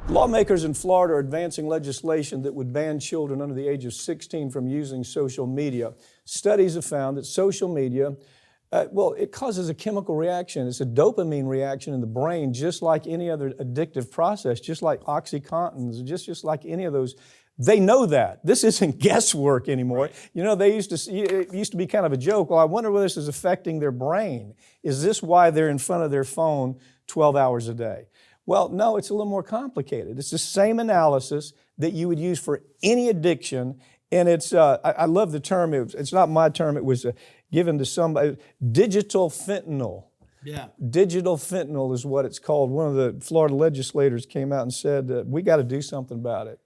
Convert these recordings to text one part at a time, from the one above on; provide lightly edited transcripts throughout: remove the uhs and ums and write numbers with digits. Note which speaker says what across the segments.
Speaker 1: Lawmakers in Florida are advancing legislation that would ban children under the age of 16 from using social media. Studies have found that social media, it causes a chemical reaction. It's a dopamine reaction in the brain, just like any other addictive process, just like OxyContin, just like any of those. They know that. This isn't guesswork anymore.
Speaker 2: Right.
Speaker 1: You know, it used to be kind of a joke. Well, I wonder whether this is affecting their brain. Is this why they're in front of their phone 12 hours a day? Well, no, it's a little more complicated. It's the same analysis that you would use for any addiction, and it's, I love the term, it's not my term, it was given to somebody, digital fentanyl.
Speaker 2: Yeah.
Speaker 1: Digital fentanyl is what it's called. One of the Florida legislators came out and said, we got to do something about it.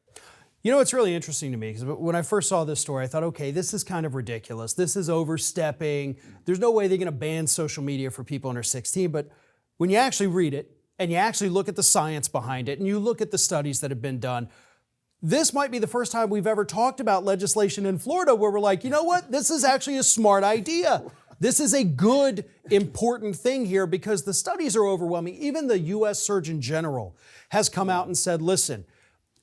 Speaker 2: You know, it's really interesting to me because when I first saw this story, I thought, okay, this is kind of ridiculous. This is overstepping. There's no way they're going to ban social media for people under 16. But when you actually read it and you actually look at the science behind it and you look at the studies that have been done, this might be the first time we've ever talked about legislation in Florida where we're like, you know what? This is actually a smart idea. This is a good, important thing here because the studies are overwhelming. Even the U.S. Surgeon General has come out and said, listen,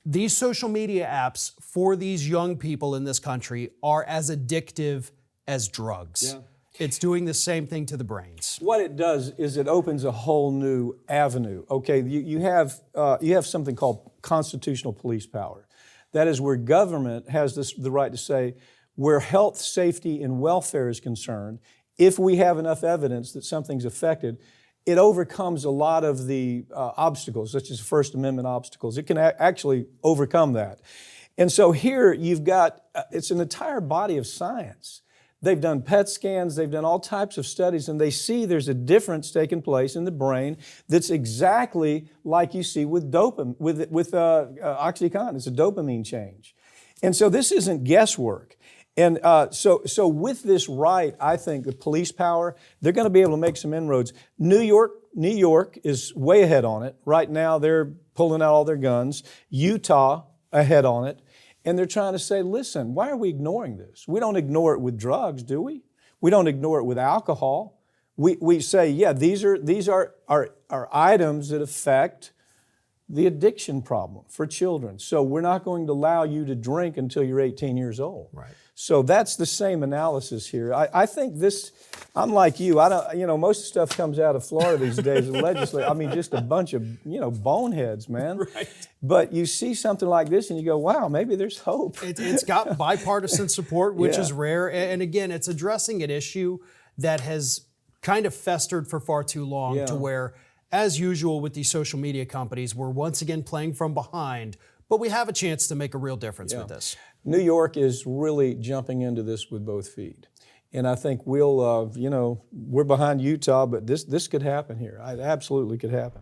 Speaker 2: these social media apps for these young people in this country are as addictive as drugs.
Speaker 1: Yeah.
Speaker 2: It's doing the same thing to the brains.
Speaker 1: What it does is it opens a whole new avenue. Okay, you have something called constitutional police power. That is where government has the right to say, where health, safety, and welfare is concerned, if we have enough evidence that something's affected, it overcomes a lot of the obstacles, such as First Amendment obstacles. It can actually overcome that. And so here you've got, it's an entire body of science. They've done PET scans, they've done all types of studies, and they see there's a difference taking place in the brain that's exactly like you see with OxyContin. It's a dopamine change. And so this isn't guesswork. And so with this right, I think the police power, they're going to be able to make some inroads. New York is way ahead on it. Right now, they're pulling out all their guns. Utah, ahead on it. And they're trying to say, listen, why are we ignoring this? We don't ignore it with drugs, do we? We don't ignore it with alcohol. We say, yeah, these are items that affect the addiction problem for children. So we're not going to allow you to drink until you're 18 years old.
Speaker 2: Right.
Speaker 1: So that's the same analysis here. I think this, I'm like you, most of the stuff comes out of Florida these days, the legislature, just a bunch of, boneheads, man.
Speaker 2: Right.
Speaker 1: But you see something like this and you go, wow, maybe there's hope.
Speaker 2: It's got bipartisan support, which
Speaker 1: Yeah.
Speaker 2: is rare. And again, it's addressing an issue that has kind of festered for far too long
Speaker 1: Yeah.
Speaker 2: to where, as usual with these social media companies, we're once again playing from behind, but we have a chance to make a real difference with this.
Speaker 1: New York is really jumping into this with both feet. And I think we're behind Utah, but this could happen here. It absolutely could happen.